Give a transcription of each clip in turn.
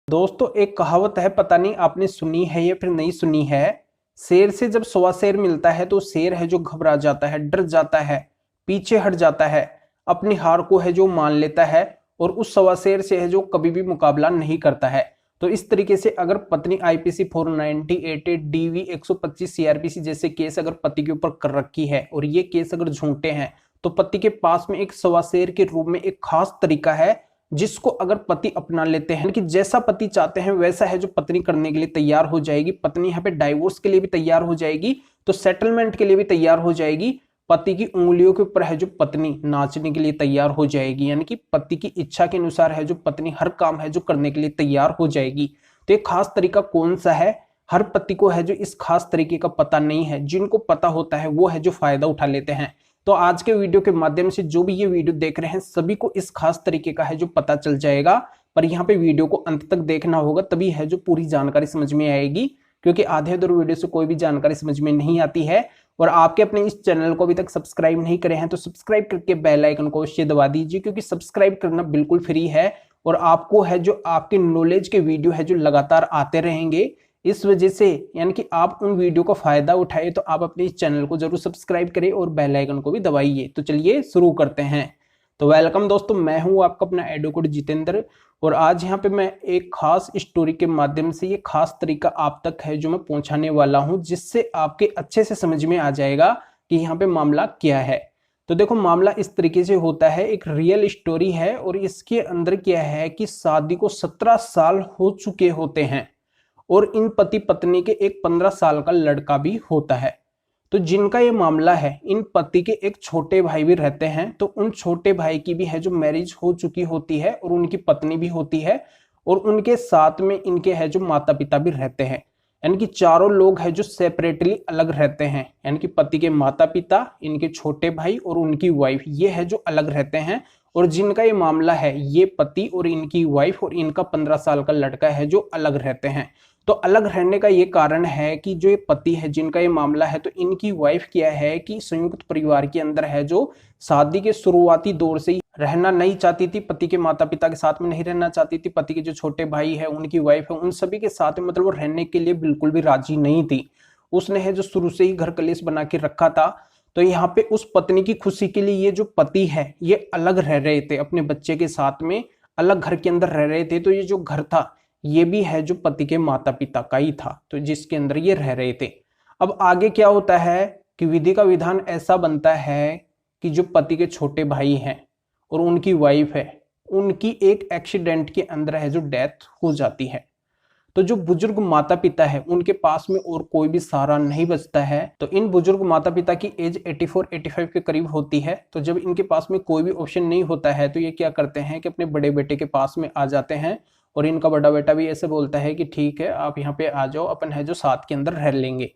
दोस्तों एक कहावत है, पता नहीं आपने सुनी है या फिर नहीं सुनी है। शेर से जब सवा शेर मिलता है तो शेर है जो घबरा जाता है, डर जाता है, पीछे हट जाता है, अपनी हार को है जो मान लेता है और उस सवा शेर से है जो कभी भी मुकाबला नहीं करता है। तो इस तरीके से अगर पत्नी आईपीसी 490 डीवी 125 सीआरपीसी जैसे केस अगर पति के ऊपर कर रखी है और ये केस अगर झूठे हैं तो पति के पास में एक सवा शेर के रूप में एक खास तरीका है जिसको अगर पति अपना लेते हैं कि जैसा पति चाहते हैं वैसा है जो पत्नी करने के लिए तैयार हो जाएगी। पत्नी यहाँ पे डाइवोर्स के लिए भी तैयार हो जाएगी, तो सेटलमेंट के लिए भी तैयार हो जाएगी। पति की उंगलियों के ऊपर है जो पत्नी नाचने के लिए तैयार हो जाएगी, यानी कि पति की इच्छा के अनुसार है जो पत्नी हर काम है जो करने के लिए तैयार हो जाएगी। तो एक खास तरीका कौन सा है, हर पति को है जो इस खास तरीके का पता नहीं है। जिनको पता होता है वो है जो फायदा उठा लेते हैं। तो आज के वीडियो के माध्यम से जो भी ये वीडियो देख रहे हैं सभी को इस खास तरीके का है जो पता चल जाएगा। पर यहाँ पे वीडियो को अंत तक देखना होगा, तभी है जो पूरी जानकारी समझ में आएगी, क्योंकि आधे अधूरे वीडियो से कोई भी जानकारी समझ में नहीं आती है। और आपके अपने इस चैनल को अभी तक सब्सक्राइब नहीं करे हैं तो सब्सक्राइब करके बेल आइकन को अवश्य दबा दीजिए, क्योंकि सब्सक्राइब करना बिल्कुल फ्री है और आपको है जो आपके नॉलेज के वीडियो है जो लगातार आते रहेंगे। इस वजह से यानी कि आप उन वीडियो का फायदा उठाए तो आप अपने इस चैनल को जरूर सब्सक्राइब करें और बेल आइकन को भी दबाइए। तो चलिए शुरू करते हैं। तो वेलकम दोस्तों, मैं हूं आपका अपना एडवोकेट जितेंद्र और आज यहाँ पे मैं एक खास स्टोरी के माध्यम से ये खास तरीका आप तक है जो मैं पहुंचाने वाला हूं, जिससे आपके अच्छे से समझ में आ जाएगा कि यहाँ पे मामला क्या है। तो देखो, मामला इस तरीके से होता है, एक रियल स्टोरी है और इसके अंदर क्या है कि शादी को 17 साल हो चुके होते हैं और इन पति पत्नी के एक 15 साल का लड़का भी होता है। तो जिनका ये मामला है, इन पति के एक छोटे भाई भी रहते हैं, तो उन छोटे भाई की भी है जो मैरिज हो चुकी होती है और उनकी पत्नी भी होती है और उनके साथ में इनके है जो माता पिता भी रहते हैं। यानी कि चारों लोग है जो सेपरेटली अलग रहते हैं, यानी कि पति के माता पिता, इनके छोटे भाई और उनकी वाइफ, ये है जो अलग रहते हैं। और जिनका ये मामला है, ये पति और इनकी वाइफ और इनका 15 साल का लड़का है जो अलग रहते हैं। तो अलग रहने का ये कारण है कि जो ये पति है जिनका ये मामला है, तो इनकी वाइफ क्या है कि संयुक्त परिवार के अंदर है जो शादी के शुरुआती दौर से ही रहना नहीं चाहती थी, पति के माता पिता के साथ में नहीं रहना चाहती थी। पति के जो छोटे भाई है, उनकी वाइफ है, उन सभी के साथ में मतलब वो रहने के लिए बिल्कुल भी राजी नहीं थी। उसने है जो शुरू से ही घर कलेश बना के रखा था। तो यहाँ पे उस पत्नी की खुशी के लिए ये जो पति है ये अलग रह रहे थे, अपने बच्चे के साथ में अलग घर के अंदर रह रहे थे। तो ये जो घर था ये भी है जो पति के माता पिता का ही था, तो जिसके अंदर ये रह रहे थे। अब आगे क्या होता है कि विधि का विधान ऐसा बनता है कि जो पति के छोटे भाई हैं और उनकी वाइफ है, उनकी एक एक्सीडेंट के अंदर है जो डेथ हो जाती है। तो जो बुजुर्ग माता पिता है उनके पास में और कोई भी सहारा नहीं बचता है। तो इन बुजुर्ग माता पिता की एज 84-85 के करीब होती है। तो जब इनके पास में कोई भी ऑप्शन नहीं होता है तो ये क्या करते हैं कि अपने बड़े बेटे के पास में आ जाते हैं और इनका बड़ा बेटा भी ऐसे बोलता है कि ठीक है, आप यहाँ पे आ जाओ, अपन है जो साथ के अंदर रह लेंगे।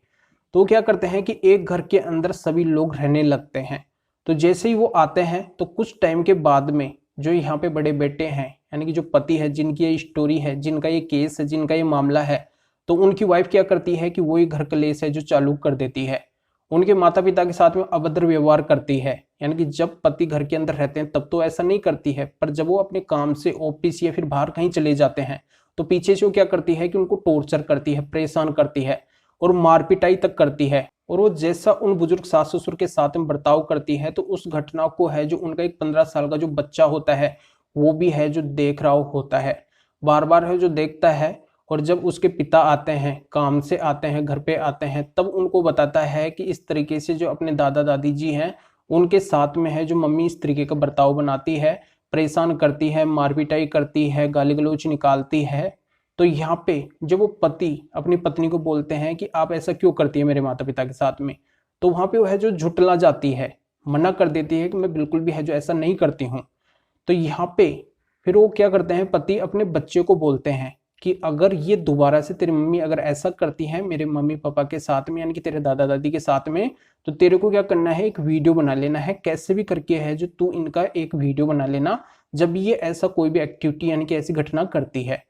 तो क्या करते हैं कि एक घर के अंदर सभी लोग रहने लगते हैं। तो जैसे ही वो आते हैं तो कुछ टाइम के बाद में जो यहाँ पे बड़े बेटे हैं, यानी कि जो पति है, जिनकी ये स्टोरी है, जिनका ये केस है, जिनका ये मामला है, तो उनकी वाइफ क्या करती है कि वही घर कलेश है जो चालू कर देती है। उनके माता पिता के साथ में अभद्र व्यवहार करती है। यानी कि जब पति घर के अंदर रहते हैं तब तो ऐसा नहीं करती है, पर जब वो अपने काम से ऑफिस या फिर बाहर कहीं चले जाते हैं तो पीछे से वो क्या करती है कि उनको टॉर्चर करती है, परेशान करती है और मार पिटाई तक करती है। और वो जैसा उन बुजुर्ग सास ससुर के साथ में बर्ताव करती है, तो उस घटना को है जो उनका एक 15 साल का जो बच्चा होता है वो भी है जो देख रहा होता है, बार बार है जो देखता है। और जब उसके पिता आते हैं, काम से आते हैं, घर पे आते हैं, तब उनको बताता है कि इस तरीके से जो अपने दादा दादी जी हैं उनके साथ में है जो मम्मी इस तरीके का बर्ताव बनाती है, परेशान करती है, मार पिटाई करती है, गाली गलौज निकालती है। तो यहाँ पे जब वो पति अपनी पत्नी को बोलते हैं कि आप ऐसा क्यों करती है मेरे माता पिता के साथ में, तो वहाँ पे वो है जो झुटला जाती है, मना कर देती है कि मैं बिल्कुल भी है जो ऐसा नहीं करती हूँ। तो यहाँ पे फिर वो क्या करते हैं, पति अपने बच्चे को बोलते हैं कि अगर ये दोबारा से तेरी मम्मी अगर ऐसा करती है मेरे मम्मी पापा के साथ में, यानी कि तेरे दादा दादी के साथ में, तो तेरे को क्या करना है, एक वीडियो बना लेना है, कैसे भी करके है जो तू इनका एक वीडियो बना लेना जब ये ऐसा कोई भी एक्टिविटी यानी कि ऐसी घटना करती है।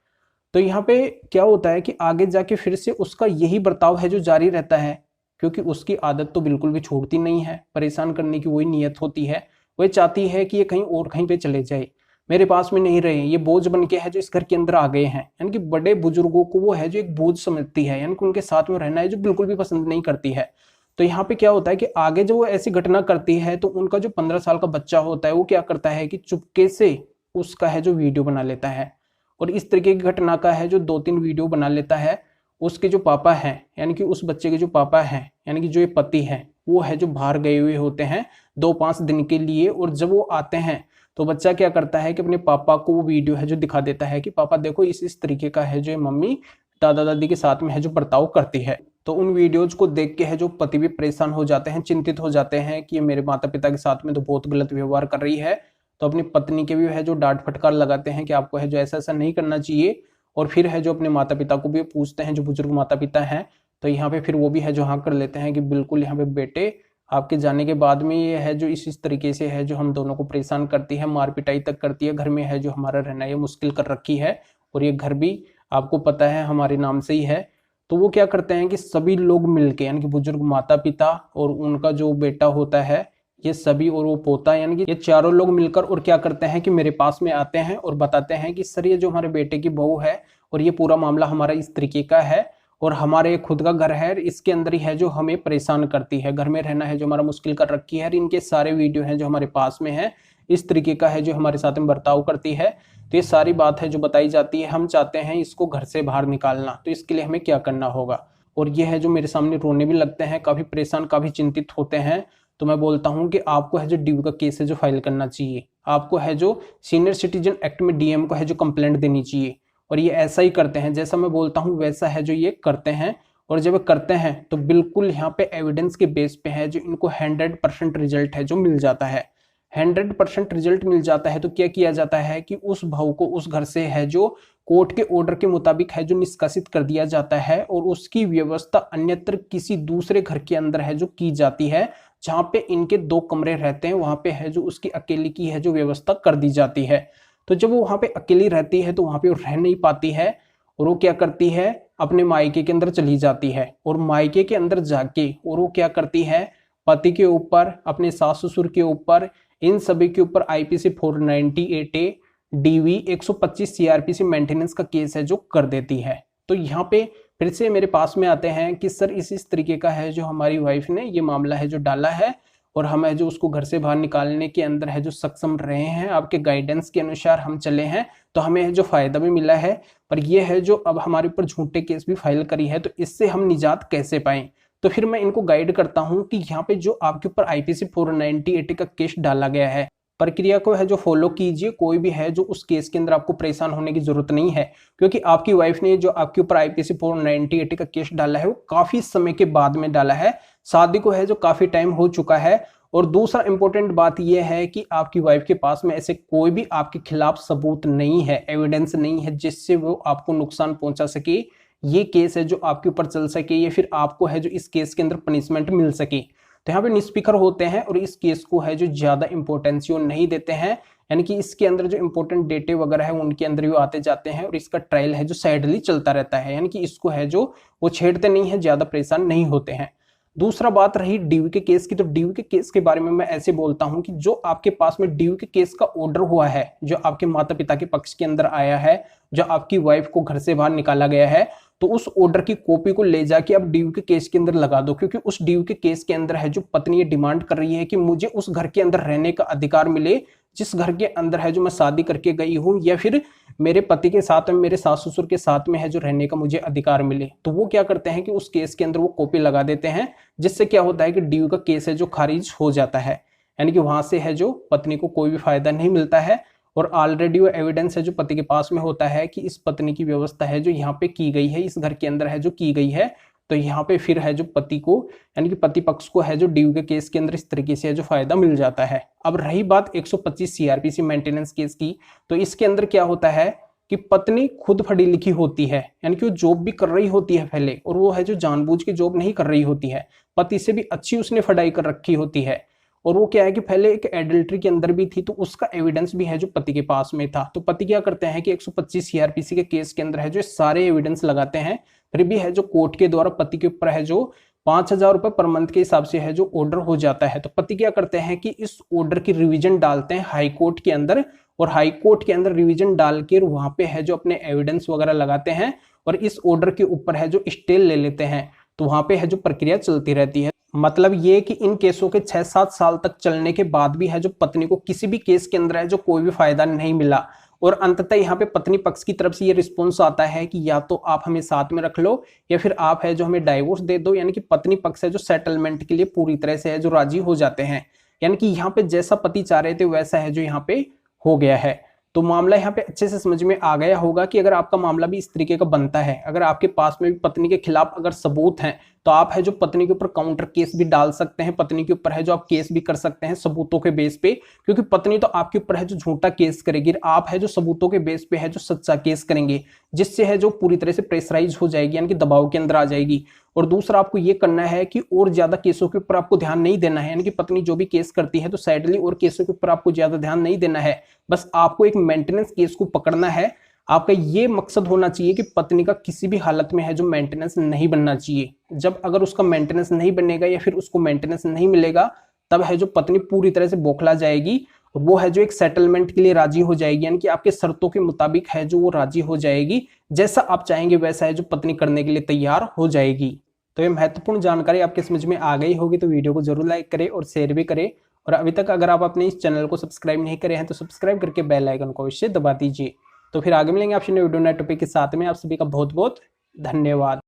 तो यहाँ पे क्या होता है कि आगे जाके फिर से उसका यही बर्ताव है जो जारी रहता है, क्योंकि उसकी आदत तो बिल्कुल भी छोड़ती नहीं है, परेशान करने की वही नीयत होती है। वह चाहती है कि ये कहीं और कहीं पे चले जाए। मेरे पास में नहीं रहे, ये बोझ बन के है जो इस घर के अंदर आ गए हैं। यानी कि बड़े बुजुर्गों को वो है जो एक बोझ समझती है, यानी कि उनके साथ में रहना है जो बिल्कुल भी पसंद नहीं करती है। तो यहाँ पे क्या होता है कि आगे जब वो ऐसी घटना करती है तो उनका जो 15 साल का बच्चा होता है वो क्या करता है कि चुपके से उसका है जो वीडियो बना लेता है, और इस तरीके की घटना का है जो 2-3 वीडियो बना लेता है। उसके जो पापा हैं, यानी कि उस बच्चे के जो पापा हैं, यानी कि जो ये पति हैं, वो है जो बाहर गए हुए होते हैं 2-5 दिन के लिए, और जब वो आते हैं तो बच्चा क्या करता है कि अपने पापा को वो वीडियो है जो दिखा देता है कि पापा देखो इस तरीके का है जो मम्मी दादा दादी के साथ में है जो बर्ताव करती है। तो उन वीडियोज को देख के है जो पति भी परेशान हो जाते हैं, चिंतित हो जाते हैं कि ये मेरे माता पिता के साथ में तो बहुत गलत व्यवहार कर रही है। तो अपनी पत्नी के भी है जो डांट फटकार लगाते हैं कि आपको है जो ऐसा ऐसा नहीं करना चाहिए, और फिर है जो अपने माता पिता को भी पूछते हैं, जो बुजुर्ग माता पिता हैं। तो यहाँ पे फिर वो भी है जो हाँ कर लेते हैं कि बिल्कुल यहाँ पे बेटे आपके जाने के बाद में ये है जो इस तरीके से है जो हम दोनों को परेशान करती है, मार पिटाई तक करती है, घर में है जो हमारा रहना ये मुश्किल कर रखी है, और ये घर भी आपको पता है हमारे नाम से ही है। तो वो क्या करते हैं कि सभी लोग मिलके, यानी कि बुजुर्ग माता पिता और उनका जो बेटा होता है ये सभी, और वो पोता, यानी कि ये चारों लोग मिलकर और क्या करते हैं कि मेरे पास में आते हैं और बताते हैं कि सर ये जो हमारे बेटे की बहू है और ये पूरा मामला हमारा इस तरीके का है, और हमारे खुद का घर है, इसके अंदर ही है जो हमें परेशान करती है, घर में रहना है जो हमारा मुश्किल कर रखी है, इनके सारे वीडियो हैं जो हमारे पास में है, इस तरीके का है जो हमारे साथ में बर्ताव करती है। तो ये सारी बात है जो बताई जाती है, हम चाहते हैं इसको घर से बाहर निकालना, तो इसके लिए हमें क्या करना होगा। और ये है जो मेरे सामने रोने भी लगते हैं, काफी परेशान काफी चिंतित होते हैं। तो मैं बोलता हूं कि आपको है जो ड्यू का केस है जो फाइल करना चाहिए, आपको है जो सीनियर सिटीजन एक्ट में डीएम को है जो कंप्लेंट देनी चाहिए, और ये ऐसा ही करते हैं, जैसा मैं बोलता हूं वैसा है जो ये करते हैं। और जब करते हैं तो बिल्कुल यहाँ पे एविडेंस के बेस पे है जो इनको 100% रिजल्ट है जो मिल जाता है। 100% रिजल्ट मिल जाता है तो क्या किया जाता है कि उस बहू को उस घर से है जो कोर्ट के ऑर्डर के मुताबिक है जो निष्कासित कर दिया जाता है, और उसकी व्यवस्था अन्यत्र किसी दूसरे घर के अंदर है जो की जाती है, जहाँ पे इनके 2 कमरे रहते हैं, वहां पे है जो उसकी अकेली की है जो व्यवस्था कर दी जाती है। तो जब वो वहां पे अकेली रहती है तो वहां पे वो रह नहीं पाती है, और वो क्या करती है अपने मायके के अंदर चली जाती है, और मायके के अंदर जाके और वो क्या करती है पति के ऊपर, अपने सास ससुर के ऊपर, इन सभी के ऊपर IPC 498A DV 125 CrPC maintenance का केस है जो कर देती है। तो यहाँ पे फिर से मेरे पास में आते हैं कि सर इस तरीके का है जो हमारी वाइफ ने ये मामला है जो डाला है, और हम है जो उसको घर से बाहर निकालने के अंदर है जो सक्षम रहे हैं, आपके गाइडेंस के अनुसार हम चले हैं, तो हमें है जो फायदा भी मिला है, पर ये है जो अब हमारे ऊपर झूठे केस भी फाइल करी है, तो इससे हम निजात कैसे पाएं। तो फिर मैं इनको गाइड करता हूं कि यहाँ पे जो आपके ऊपर आईपीसी 498 का केस डाला गया है, प्रक्रिया को है जो फॉलो कीजिए, कोई भी है जो उस केस के अंदर आपको परेशान होने की जरूरत नहीं है, क्योंकि आपकी वाइफ ने जो आपके ऊपर आईपीसी 498 का केस डाला है वो काफी समय के बाद में डाला है, शादी को है जो काफी टाइम हो चुका है। और दूसरा इंपॉर्टेंट बात यह है कि आपकी वाइफ के पास में ऐसे कोई भी आपके खिलाफ सबूत नहीं है, एविडेंस नहीं है जिससे वो आपको नुकसान पहुंचा सके, ये केस है जो आपके ऊपर चल सके, या फिर आपको है जो इस केस के अंदर पनिशमेंट मिल सके। तो यहाँ पे निष्पीकर होते हैं और इस केस को है जो ज्यादा इंपॉर्टेंस नहीं देते हैं, यानी कि इसके अंदर जो इंपॉर्टेंट डेटे वगैरह है उनके अंदर भी आते जाते हैं, और इसका ट्रायल है जो साइडली चलता रहता है, यानी कि इसको है जो वो छेड़ते नहीं है, ज्यादा परेशान नहीं होते हैं। दूसरा बात रही ड्यू के केस की, तो ड्यू के केस के बारे में मैं ऐसे बोलता हूं कि जो आपके पास में ड्यू के केस का ऑर्डर हुआ है, जो आपके माता पिता के पक्ष के अंदर आया है, जो आपकी वाइफ को घर से बाहर निकाला गया है, तो उस ऑर्डर की कॉपी को ले जाके अब ड्यू के केस के अंदर लगा दो, क्योंकि उस ड्यू के केस के अंदर है जो पत्नी ये डिमांड कर रही है कि मुझे उस घर के अंदर रहने का अधिकार मिले जिस घर के अंदर है जो मैं शादी करके गई हूं, या फिर मेरे पति के साथ में मेरे सास ससुर के साथ में है जो रहने का मुझे अधिकार मिले। तो वो क्या करते हैं कि उस केस के अंदर वो कॉपी लगा देते हैं, जिससे क्या होता है कि ड्यू का केस है जो खारिज हो जाता है, यानी कि वहां से है जो पत्नी को कोई भी फायदा नहीं मिलता है, और ऑलरेडी वो एविडेंस है जो पति के पास में होता है कि इस पत्नी की व्यवस्था है जो यहाँ पे की गई है, इस घर के अंदर है जो की गई है। तो यहाँ पे फिर है जो पति को, यानी कि पति पक्ष को है जो ड्यू के केस के अंदर इस तरीके से है जो फायदा मिल जाता है। अब रही बात 125 सीआरपीसी मेंटेनेंस केस की, तो इसके अंदर क्या होता है कि पत्नी खुद पढ़ी लिखी होती है, यानी कि वो जॉब भी कर रही होती है पहले, और वो है जो जानबूझ के जॉब नहीं कर रही होती है, पति से भी अच्छी उसने पढ़ाई कर रखी होती है, और वो क्या है कि पहले एक एडल्ट्री के अंदर भी थी, तो उसका एविडेंस भी है जो पति के पास में था। तो पति क्या करते हैं कि 125 सीआरपीसी के केस के अंदर है जो सारे एविडेंस लगाते हैं, फिर भी है जो कोर्ट के द्वारा पति के ऊपर है जो 5,000 रुपए पर मंथ के हिसाब से है जो ऑर्डर हो जाता है। तो पति क्या करते हैं कि इस ऑर्डर की रिवीजन डालते हैं हाई कोर्ट के अंदर, और हाई कोर्ट के अंदर रिवीजन डाल के वहां पे है जो अपने एविडेंस वगैरह लगाते हैं और इस ऑर्डर के ऊपर है जो स्टे ले लेते हैं। तो वहां पे है जो प्रक्रिया चलती रहती है। मतलब ये कि इन केसों के 6-7 साल तक चलने के बाद भी है जो पत्नी को किसी भी केस के अंदर है जो कोई भी फायदा नहीं मिला और अंततः यहाँ पे पत्नी पक्ष की तरफ से ये रिस्पॉन्स आता है कि या तो आप हमें साथ में रख लो या फिर आप है जो हमें डाइवोर्स दे दो, यानी कि पत्नी पक्ष है जो सेटलमेंट के लिए पूरी तरह से है जो राजी हो जाते हैं। यानी कि यहाँ पे जैसा पति चाह रहे थे वैसा है जो यहाँ पे हो गया है। तो मामला यहाँ पे अच्छे से समझ में आ गया होगा कि अगर आपका मामला भी इस तरीके का बनता है, अगर आपके पास में भी पत्नी के खिलाफ अगर सबूत हैं, तो आप है जो पत्नी के ऊपर काउंटर केस भी डाल सकते हैं, पत्नी के ऊपर है जो आप केस भी कर सकते हैं सबूतों के बेस पे, क्योंकि पत्नी तो आपके ऊपर है जो झूठा केस करेगी, आप है जो सबूतों के बेस पे है जो सच्चा केस करेंगे, जिससे है जो पूरी तरह से प्रेशराइज हो जाएगी, यानी कि दबाव के अंदर आ जाएगी। और दूसरा आपको ये करना है कि और ज्यादा केसों के ऊपर आपको ध्यान नहीं देना है, यानी कि पत्नी जो भी केस करती है तो साइडली और केसों के ऊपर आपको ज्यादा ध्यान नहीं देना है, बस आपको एक मेंटेनेंस केस को पकड़ना है। आपका ये मकसद होना चाहिए कि पत्नी का किसी भी हालत में है जो मेंटेनेंस नहीं बनना चाहिए। जब अगर उसका मेंटेनेंस नहीं बनेगा या फिर उसको मेंटेनेंस नहीं मिलेगा, तब है जो पत्नी पूरी तरह से बौखला जाएगी और वो है जो एक सेटलमेंट के लिए राजी हो जाएगी, यानी कि आपके शर्तों के मुताबिक है जो वो राजी हो जाएगी, जैसा आप चाहेंगे वैसा है जो पत्नी करने के लिए तैयार हो जाएगी। तो ये महत्वपूर्ण जानकारी आपके समझ में आ गई होगी, तो वीडियो को जरूर लाइक करें और शेयर भी करें। और अभी तक अगर आप अपने इस चैनल को सब्सक्राइब नहीं करे हैं तो सब्सक्राइब करके बेल आइकन को अवश्य दबा दीजिए। तो फिर आगे मिलेंगे आपसे नए वीडियो नए टॉपिक के साथ में। आप सभी का बहुत बहुत धन्यवाद।